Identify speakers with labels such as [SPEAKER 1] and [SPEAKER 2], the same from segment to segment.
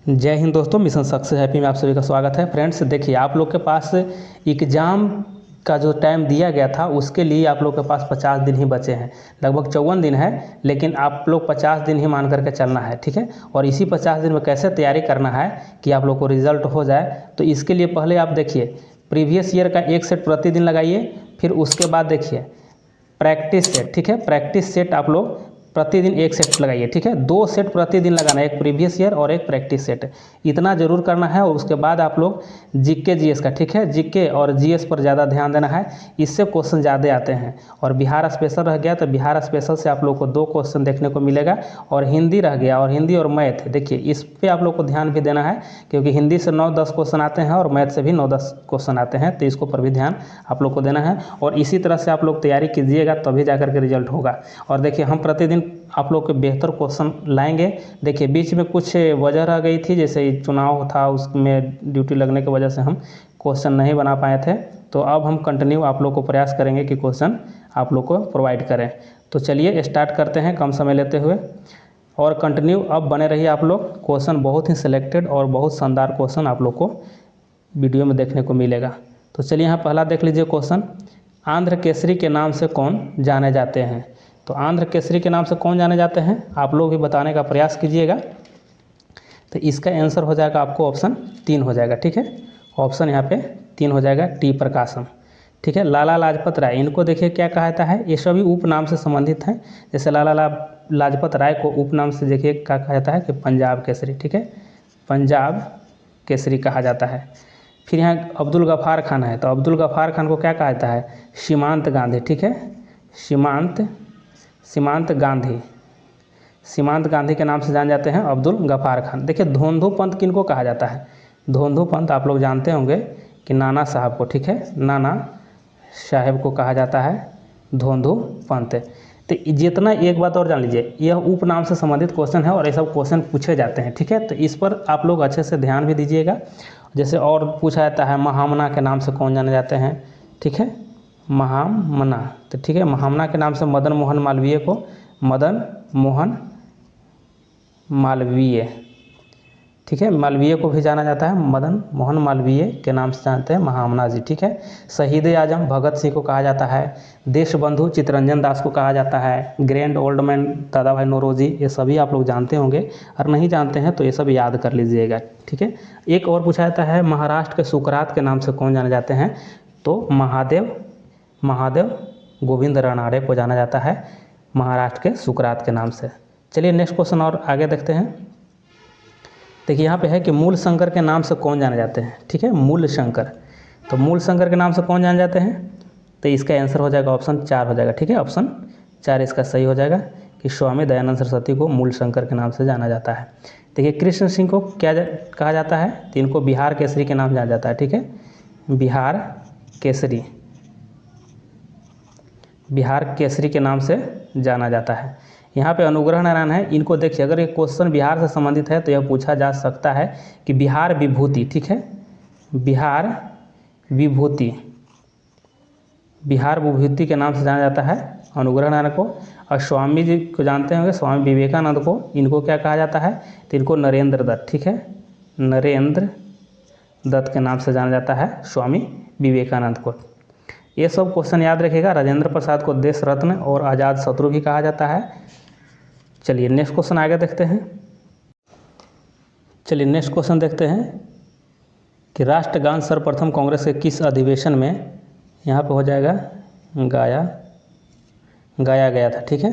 [SPEAKER 1] जय हिंद दोस्तों, mission success happy में आप सभी का स्वागत है। फ्रेंड्स देखिए, आप लोग के पास एग्ज़ाम का जो टाइम दिया गया था उसके लिए आप लोग के पास 50 दिन ही बचे हैं। लगभग 54 दिन है, लेकिन आप लोग 50 दिन ही मान करके चलना है, ठीक है। और इसी 50 दिन में कैसे तैयारी करना है कि आप लोग को रिजल्ट हो जाए, तो इसके लिए पहले आप देखिए प्रीवियस ईयर का एक सेट प्रतिदिन लगाइए। फिर उसके बाद देखिए प्रैक्टिस सेट, ठीक है। प्रैक्टिस सेट आप लोग प्रतिदिन एक सेट लगाइए, ठीक है। 2 सेट प्रतिदिन लगाना है, एक प्रीवियस ईयर और एक प्रैक्टिस सेट। इतना जरूर करना है। और उसके बाद आप लोग जीके जीएस का, ठीक है, जीके और जीएस पर ज़्यादा ध्यान देना है। इससे क्वेश्चन ज़्यादा आते हैं। और बिहार स्पेशल रह गया तो बिहार स्पेशल से आप लोग को 2 क्वेश्चन देखने को मिलेगा। और हिंदी रह गया, और हिंदी और मैथ देखिए इस पर आप लोग को ध्यान भी देना है, क्योंकि हिंदी से 9-10 क्वेश्चन आते हैं और मैथ से भी 9-10 क्वेश्चन आते हैं, तो इसको पर भी ध्यान आप लोग को देना है। और इसी तरह से आप लोग तैयारी कीजिएगा, तभी जाकर के रिजल्ट होगा। और देखिए हम प्रतिदिन आप लोग के बेहतर क्वेश्चन लाएंगे। देखिए बीच में कुछ वजह रह गई थी, जैसे चुनाव था उसमें ड्यूटी लगने की वजह से हम क्वेश्चन नहीं बना पाए थे। तो अब हम कंटिन्यू आप लोग को प्रयास करेंगे कि क्वेश्चन आप लोग को प्रोवाइड करें। तो चलिए स्टार्ट करते हैं कम समय लेते हुए, और कंटिन्यू अब बने रहिए आप लोग। क्वेश्चन बहुत ही सिलेक्टेड और बहुत शानदार क्वेश्चन आप लोग को वीडियो में देखने को मिलेगा। तो चलिए यहाँ पहला देख लीजिए क्वेश्चन। आंध्र केसरी के नाम से कौन जाने जाते हैं? तो आंध्र केसरी के नाम से कौन जाने जाते हैं, आप लोग भी बताने का प्रयास कीजिएगा। तो इसका आंसर हो जाएगा आपको ऑप्शन 3 हो जाएगा, ठीक है। ऑप्शन यहाँ पे 3 हो जाएगा, टी प्रकाशम, ठीक है। लाला लाजपत राय, इनको देखिए क्या कहा जाता है, ये सभी उपनाम से संबंधित हैं। जैसे लाला लाजपत राय को उपनाम से देखिए क्या कहा जाता है कि पंजाब केसरी, ठीक है, पंजाब केसरी कहा जाता है। फिर यहाँ अब्दुल गफ़ार खान है, तो अब्दुल गफ़ार खान को क्या कहा जाता है, सीमांत गांधी, ठीक है, सीमांत गांधी, सीमांत गांधी के नाम से जाने जाते हैं अब्दुल गफ़ार खान। देखिए धोंधो पंत किनको कहा जाता है, धोंधो पंत आप लोग जानते होंगे कि नाना साहब को, ठीक है, नाना साहब को कहा जाता है धोंधो पंत। तो जितना एक बात और जान लीजिए, यह उपनाम से संबंधित क्वेश्चन है और ये सब क्वेश्चन पूछे जाते हैं, ठीक है। तो इस पर आप लोग अच्छे से ध्यान भी दीजिएगा। जैसे और पूछा जाता है महामना के नाम से कौन जाने जाते हैं, ठीक है, महामना। तो ठीक है, महामना के नाम से मदन मोहन मालवीय को, मदन मोहन मालवीय, ठीक है, मालवीय को भी जाना जाता है, मदन मोहन मालवीय के नाम से जानते हैं महामना जी, ठीक है। शहीद आजम भगत सिंह को कहा जाता है, देशबंधु चित्तरंजन दास को कहा जाता है, ग्रैंड ओल्ड मैन दादा भाई नौरोजी, ये सभी आप लोग जानते होंगे। और नहीं जानते हैं तो ये सब याद कर लीजिएगा, ठीक है। एक और पूछा जाता है महाराष्ट्र के सुकरात के नाम से कौन जाने जाते हैं, तो महादेव गोविंद रानड़े को जाना जाता है महाराष्ट्र के सुकरात के नाम से। चलिए नेक्स्ट क्वेश्चन और आगे देखते हैं। देखिए यहाँ पे है कि मूल शंकर के नाम से कौन जाने जाते हैं, ठीक है, मूल शंकर। तो मूल शंकर के नाम से कौन जाने जाते हैं, तो इसका आंसर हो जाएगा ऑप्शन 4 हो जाएगा, ठीक है। ऑप्शन 4 इसका सही हो जाएगा कि स्वामी दयानंद सरस्वती को मूल शंकर के नाम से जाना जाता है। देखिए कृष्ण सिंह को क्या कहा जाता है, तो इनको बिहार केसरी के नाम से जाना जाता है, ठीक है, बिहार केसरी के नाम से जाना जाता है। यहाँ पे अनुग्रह नारायण है, इनको देखिए अगर ये क्वेश्चन बिहार से संबंधित है तो यह पूछा जा सकता है कि बिहार विभूति, ठीक है, बिहार विभूति के नाम से जाना जाता है अनुग्रह नारायण को। और स्वामी जी को जानते होंगे, स्वामी विवेकानंद को, इनको क्या कहा जाता है, तो इनको नरेंद्र दत्त, ठीक है, नरेंद्र दत्त के नाम से जाना जाता है स्वामी विवेकानंद को। ये सब क्वेश्चन याद रखिएगा। राजेंद्र प्रसाद को देश रत्न और आज़ाद शत्रु भी कहा जाता है। चलिए नेक्स्ट क्वेश्चन आगे देखते हैं। चलिए नेक्स्ट क्वेश्चन देखते हैं कि राष्ट्रगान सर्वप्रथम कांग्रेस के किस अधिवेशन में, यहाँ पे हो जाएगा गाया गया था, ठीक है,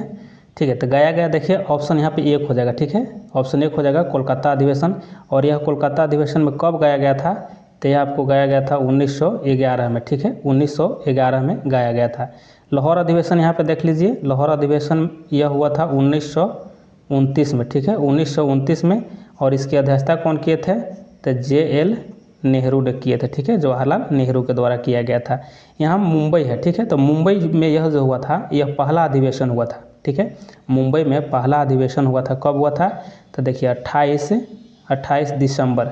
[SPEAKER 1] ठीक है। तो गाया गया देखिए ऑप्शन यहाँ पे 1 हो जाएगा, ठीक है, ऑप्शन 1 हो जाएगा कोलकाता अधिवेशन। और यह कोलकाता अधिवेशन में कब गाया गया था, तो यह आपको गाया गया था 1911 में, ठीक है, 1911 में गाया गया था। लाहौर अधिवेशन यहाँ पे देख लीजिए, लाहौर अधिवेशन यह हुआ था 1929 में, ठीक है, 1929 में। और इसकी अध्यक्षता कौन किए थे, तो JL नेहरू ने किए थे, ठीक है, जवाहरलाल नेहरू के द्वारा किया गया था। यहाँ मुंबई है, ठीक है, तो मुंबई में यह जो हुआ था यह पहला अधिवेशन हुआ था, ठीक है, मुंबई में पहला अधिवेशन हुआ था। कब हुआ था, तो देखिए 28 दिसंबर,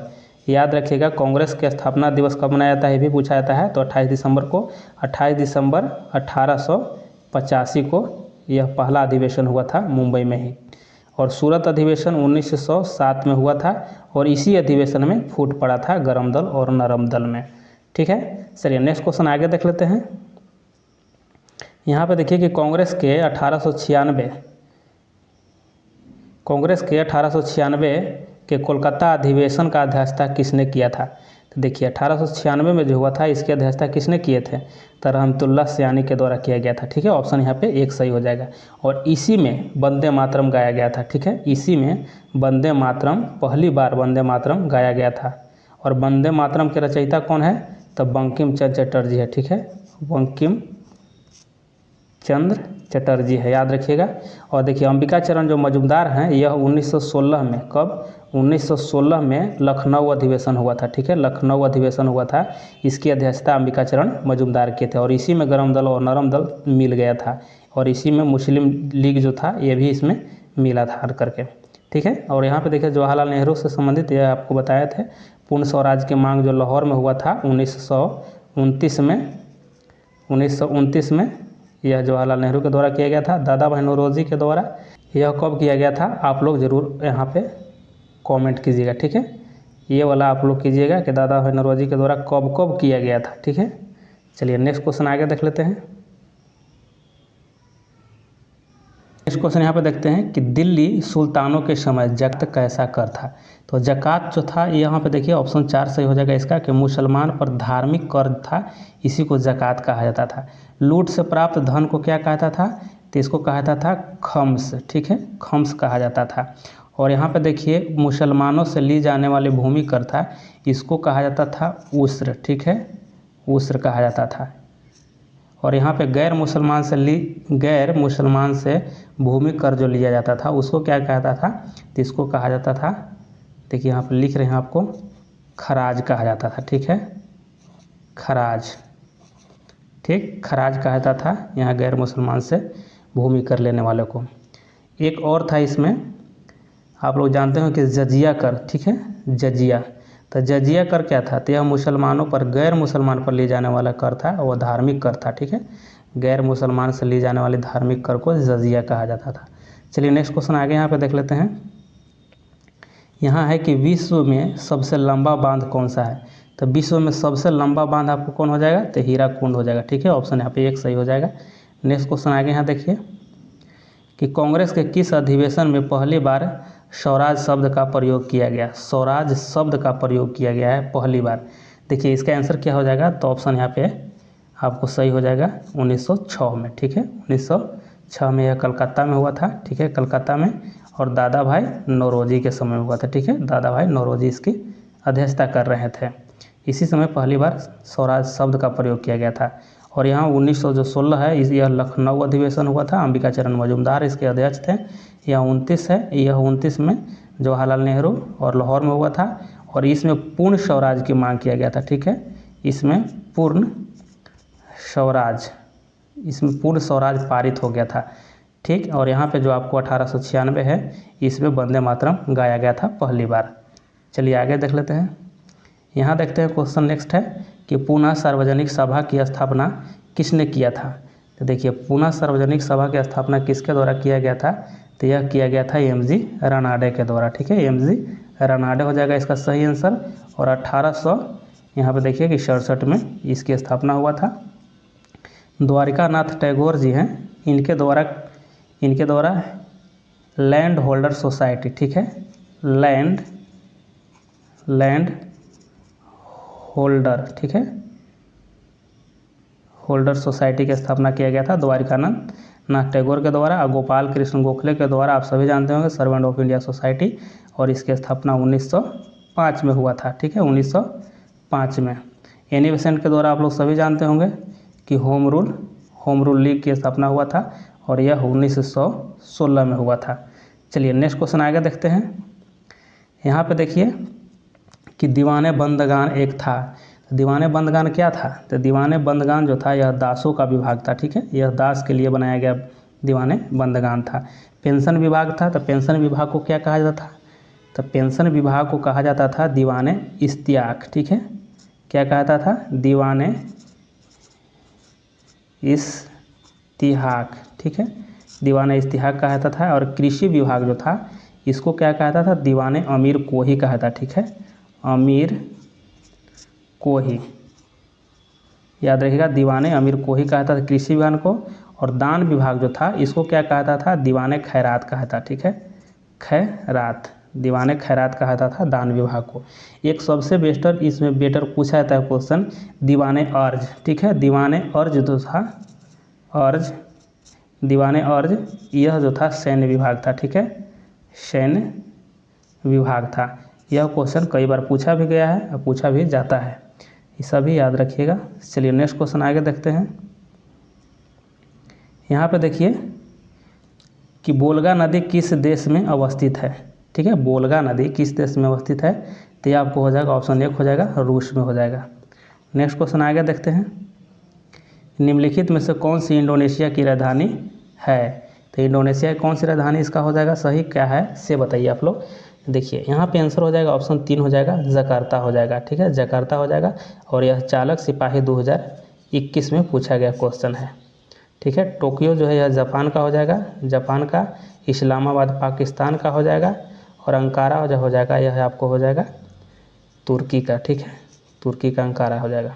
[SPEAKER 1] याद रखिएगा। कांग्रेस के स्थापना दिवस कब मनाया जाता है ये भी पूछा जाता है, तो 28 दिसंबर को, 28 दिसंबर 1885 को यह पहला अधिवेशन हुआ था मुंबई में ही। और सूरत अधिवेशन 1907 में हुआ था और इसी अधिवेशन में फूट पड़ा था गरम दल और नरम दल में। ठीक है, चलिए नेक्स्ट क्वेश्चन आगे देख लेते हैं। यहाँ पे देखिए कि कांग्रेस के 1896 के कोलकाता अधिवेशन का अध्यक्षता किसने किया था? तो देखिए 1896 में जो हुआ था इसकी अध्यक्षता किसने किए थे? तो रहमतुल्लाह सयानी के द्वारा किया गया था। ठीक है, ऑप्शन यहाँ पे एक सही हो जाएगा। और इसी में वंदे मातरम गाया गया था। ठीक है, इसी में वंदे मातरम, पहली बार वंदे मातरम गाया गया था। और वंदे मातरम के रचयिता कौन है? तो बंकिम चंद्र चटर्जी है। ठीक है, बंकिम चंद्र चटर्जी है, याद रखिएगा। और देखिए अंबिका चरण जो मजुमदार हैं यह 1916 में, कब? 1916 में लखनऊ अधिवेशन हुआ था। ठीक है, लखनऊ अधिवेशन हुआ था, इसकी अध्यक्षता अंबिका चरण मजुमदार के थे। और इसी में गरम दल और नरम दल मिल गया था और इसी में मुस्लिम लीग जो था ये भी इसमें मिला था हर करके। ठीक है, और यहाँ पे देखिए जवाहरलाल नेहरू से संबंधित यह आपको बताए थे पूर्ण स्वराज की मांग जो लाहौर में हुआ था 1929 में यह जवाहरलाल नेहरू के द्वारा किया गया था। दादा भाई नौरोजी के द्वारा यह कब किया गया था? आप लोग ज़रूर यहाँ पे कमेंट कीजिएगा। ठीक है, ये वाला आप लोग कीजिएगा कि दादा भाई नौरोजी के द्वारा कब कब किया गया था। ठीक है, चलिए नेक्स्ट क्वेश्चन आगे देख लेते हैं। नेक्स्ट क्वेश्चन यहाँ पे देखते हैं कि दिल्ली सुल्तानों के समय जक़ात कैसा कर था? तो जक़ात जो था यहाँ पे देखिए ऑप्शन 4 सही हो जाएगा इसका कि मुसलमान पर धार्मिक कर था, इसी को जक़ात कहा जाता था। लूट से प्राप्त धन को क्या कहता था? तो इसको कहा जाता था खम्स। ठीक है, खम्स कहा जाता था। और यहाँ पे देखिए मुसलमानों से ली जाने वाली भूमि कर था, इसको कहा जाता था उस्र। ठीक है, उस्र कहा जाता था। और यहाँ पे गैर मुसलमान से भूमि कर जो लिया जाता था उसको क्या कहता था? तो इसको कहा जाता था, देखिए यहाँ पे लिख रहे हैं आपको, खराज कहा जाता था। ठीक है, खराज। ठीक, खराज कहा जाता था यहाँ गैर मुसलमान से भूमि कर लेने वाले को। एक और था इसमें, आप लोग जानते हो कि जजिया कर। ठीक है, जजिया। तो जजिया कर क्या था? तो यह मुसलमानों पर, गैर मुसलमान पर लिए जाने वाला कर था, वह धार्मिक कर था। ठीक है, गैर मुसलमान से ली जाने वाली धार्मिक कर को जजिया कहा जाता था। चलिए नेक्स्ट क्वेश्चन आगे यहाँ पे देख लेते हैं। यहाँ है कि विश्व में सबसे लंबा बांध कौन सा है? तो विश्व में सबसे लंबा बांध आपको कौन हो जाएगा? तो हीराकुंड हो जाएगा। ठीक है, ऑप्शन यहाँ पे एक सही हो जाएगा। नेक्स्ट क्वेश्चन आगे यहाँ देखिए कि कांग्रेस के किस अधिवेशन में पहली बार स्वराज शब्द का प्रयोग किया गया? स्वराज शब्द का प्रयोग किया गया है पहली बार। देखिए इसका आंसर क्या हो जाएगा? तो ऑप्शन यहाँ पे आपको सही हो जाएगा 1906 में। ठीक है, 1906 में यह कलकत्ता में हुआ था। ठीक है, कलकत्ता में, और दादा भाई नौरोजी के समय हुआ था। ठीक है, दादा भाई नौरोजी इसकी अध्यक्षता कर रहे थे। इसी समय पहली बार स्वराज शब्द का प्रयोग किया गया था। और यहाँ 1916 है, यह लखनऊ अधिवेशन हुआ था, अंबिका चरण मजुमदार इसके अध्यक्ष थे। यह 29 है, यह 29 में जवाहरलाल नेहरू और लाहौर में हुआ था और इसमें पूर्ण स्वराज की मांग किया गया था। ठीक है, इसमें पूर्ण स्वराज पारित हो गया था। ठीक, और यहाँ पे जो आपको 1896 है इसमें वंदे मातरम गाया गया था पहली बार। चलिए आगे देख लेते हैं। यहाँ देखते हैं क्वेश्चन नेक्स्ट है कि पुनः सार्वजनिक सभा की स्थापना किसने किया था? तो देखिए पुनः सार्वजनिक सभा की स्थापना किसके द्वारा किया गया था? तो यह किया गया था एमजी रनाडे के द्वारा। ठीक है, एमजी रनाडे हो जाएगा इसका सही आंसर। और 1800 यहाँ पे देखिए कि 67 में इसकी स्थापना हुआ था। द्वारिका नाथ टैगोर जी हैं, इनके द्वारा लैंड होल्डर सोसाइटी। ठीक है, लैंड होल्डर, ठीक है, होल्डर सोसाइटी की स्थापना किया गया था द्वारिका नाथ टैगोर के द्वारा। और गोपाल कृष्ण गोखले के द्वारा आप सभी जानते होंगे सर्वेंट ऑफ इंडिया सोसाइटी, और इसकी स्थापना 1905 में हुआ था। ठीक है, 1905 में। एनी बेसेंट के द्वारा आप लोग सभी जानते होंगे कि होम रूल लीग की स्थापना हुआ था और यह 1916 में हुआ था। चलिए नेक्स्ट क्वेश्चन आगे देखते हैं। यहाँ पे देखिए कि दीवाने बंदगान एक था। दीवाने बंदगान क्या था? तो दीवाने बंदगान जो था यह दासों का विभाग था। ठीक है, यह दास के लिए बनाया गया दीवाने बंदगान था। पेंशन विभाग था, तो पेंशन विभाग को क्या कहा जाता था? तो पेंशन विभाग को कहा जाता था दीवाने इश्तियाक। ठीक है, क्या कहता था? दीवाने इश्तिहाक। ठीक है, दीवाने इस्तिहाक कहा जाता था। और कृषि विभाग जो था इसको क्या कहता था, दीवाने अमीर कोही कहा था। ठीक है, अमीर कोही, याद रखिएगा, दीवाने अमीर कोही कहता था कृषि विभाग को। और दान विभाग जो था इसको क्या कहता था, दीवाने खैरात कहता। ठीक है, खैरात, दीवाने खैरात कहता था दान विभाग को। एक सबसे बेस्टर इसमें बेटर पूछा जाता है क्वेश्चन, दीवाने अर्ज। ठीक है, दीवाने अर्ज जो था, अर्ज, दीवाने अर्ज, यह जो था सैन्य विभाग था। ठीक है, सैन्य विभाग था। यह क्वेश्चन कई बार पूछा भी गया है और पूछा भी जाता है, ये सभी याद रखिएगा। चलिए नेक्स्ट क्वेश्चन आगे देखते हैं। यहाँ पे देखिए कि बोलगा नदी किस देश में अवस्थित है। ठीक है, बोलगा नदी किस देश में अवस्थित है, तो ये आपको हो जाएगा ऑप्शन 1 हो जाएगा, रूस में हो जाएगा। नेक्स्ट क्वेश्चन आगे देखते हैं। निम्नलिखित में से कौन सी इंडोनेशिया की राजधानी है, तो इंडोनेशिया की कौन सी राजधानी इसका हो जाएगा सही क्या है से बताइए आप लोग। देखिए यहाँ पे आंसर हो जाएगा ऑप्शन 3 हो जाएगा, जकार्ता हो जाएगा। ठीक है, जकार्ता हो जाएगा। और यह चालक सिपाही 2021 में पूछा गया क्वेश्चन है। ठीक है, टोक्यो जो है यह जापान का हो जाएगा, जापान का। इस्लामाबाद पाकिस्तान का हो जाएगा। और अंकारा जो हो जाएगा यह आपको हो जाएगा तुर्की का। ठीक है, तुर्की का अंकारा हो जाएगा।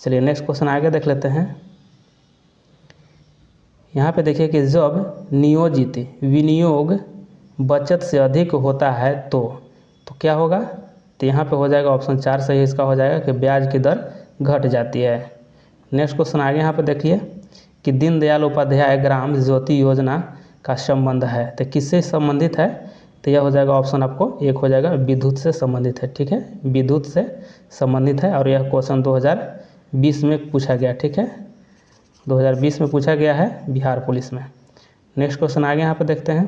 [SPEAKER 1] चलिए नेक्स्ट क्वेश्चन आगे देख लेते हैं। यहाँ पे देखिए कि जब नियोजित विनियोग बचत से अधिक होता है तो क्या होगा, तो यहाँ पे हो जाएगा ऑप्शन 4 सही इसका हो जाएगा कि ब्याज की दर घट जाती है। नेक्स्ट क्वेश्चन आगे यहाँ पे देखिए कि दीनदयाल उपाध्याय ग्राम ज्योति योजना का संबंध है, तो किससे संबंधित है, तो यह हो जाएगा ऑप्शन आपको 1 हो जाएगा, विद्युत से संबंधित है। ठीक है, विद्युत से संबंधित है। और यह क्वेश्चन 2020 में पूछा गया। ठीक है, 2020 में पूछा गया है बिहार पुलिस में। नेक्स्ट क्वेश्चन आगे यहाँ पे देखते हैं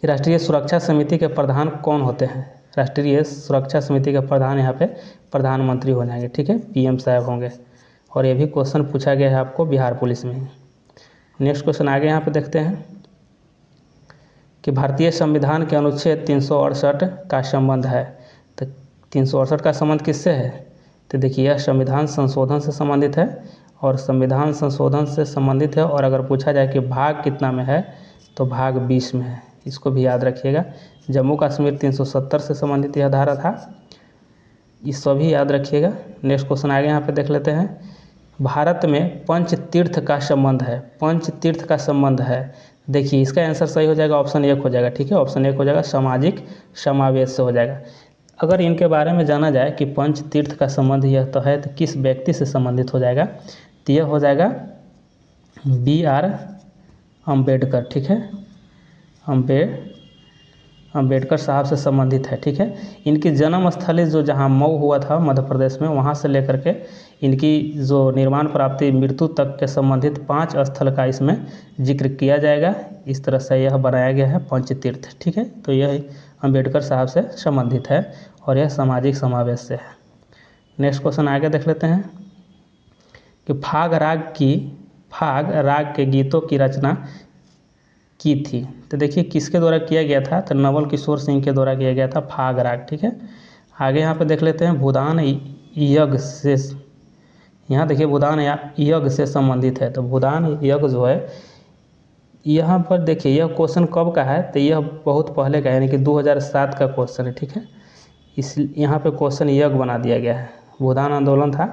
[SPEAKER 1] कि राष्ट्रीय सुरक्षा समिति के प्रधान कौन होते हैं। राष्ट्रीय सुरक्षा समिति के प्रधान यहाँ पे प्रधानमंत्री हो जाएंगे। ठीक है, PM साहब होंगे। और ये भी क्वेश्चन पूछा गया है आपको बिहार पुलिस में। नेक्स्ट क्वेश्चन आगे यहाँ पे देखते हैं कि भारतीय संविधान के अनुच्छेद 368 का संबंध है, तो 368 का संबंध किससे है, तो देखिए यह संविधान संशोधन से संबंधित है। और संविधान संशोधन से संबंधित है। और अगर पूछा जाए कि भाग कितना में है, तो भाग 20 में है, इसको भी याद रखिएगा। जम्मू कश्मीर 370 से संबंधित यह धारा था, ये सभी याद रखिएगा। नेक्स्ट क्वेश्चन आगे यहाँ पे देख लेते हैं। भारत में पंच तीर्थ का संबंध है, पंच तीर्थ का संबंध है। देखिए इसका आंसर सही हो जाएगा ऑप्शन 1 हो जाएगा। ठीक है, ऑप्शन 1 हो जाएगा, सामाजिक समावेश से हो जाएगा। अगर इनके बारे में जाना जाए कि पंच तीर्थ का संबंध यह तो है, तो किस व्यक्ति से संबंधित हो जाएगा, तो यह हो जाएगा BR अम्बेडकर। ठीक है, अम्बेडकर साहब से संबंधित है। ठीक है, इनकी जन्म स्थली जो जहाँ मऊ हुआ था मध्य प्रदेश में, वहाँ से लेकर के इनकी जो निर्माण प्राप्ति मृत्यु तक के संबंधित 5 स्थल का इसमें जिक्र किया जाएगा। इस तरह से यह बनाया गया है पंचतीर्थ। ठीक है, तो यह अम्बेडकर साहब से संबंधित है और यह सामाजिक समावेश से है। नेक्स्ट क्वेश्चन आगे देख लेते हैं कि फाग राग के गीतों की रचना की थी, तो देखिए किसके द्वारा किया गया था, तो नवल किशोर सिंह के द्वारा किया गया था फाग राग। ठीक है, आगे यहाँ पे देख लेते हैं भूदान यज्ञ से, यहाँ देखिए भूदान यज्ञ से संबंधित है। तो भूदान यज्ञ जो है यहाँ पर देखिए यह क्वेश्चन कब का है, तो यह बहुत पहले का है, यानी कि 2007 का क्वेश्चन है। ठीक है, इस यहाँ पे क्वेश्चन यज्ञ बना दिया गया है, भूदान आंदोलन था।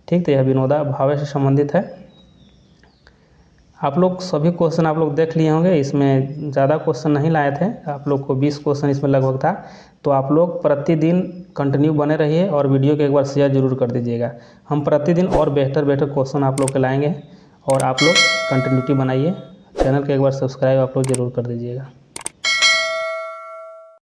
[SPEAKER 1] ठीक, तो यह विनोदा भावे से संबंधित है। आप लोग सभी क्वेश्चन आप लोग देख लिए होंगे, इसमें ज़्यादा क्वेश्चन नहीं लाए थे, आप लोग को 20 क्वेश्चन इसमें लगभग था। तो आप लोग प्रतिदिन कंटिन्यू बने रहिए और वीडियो को एक बार शेयर जरूर कर दीजिएगा। हम प्रतिदिन और बेहतर क्वेश्चन आप लोग के लाएंगे और आप लोग कंटिन्यूटी बनाइए। चैनल को एक बार सब्सक्राइब आप लोग ज़रूर कर दीजिएगा।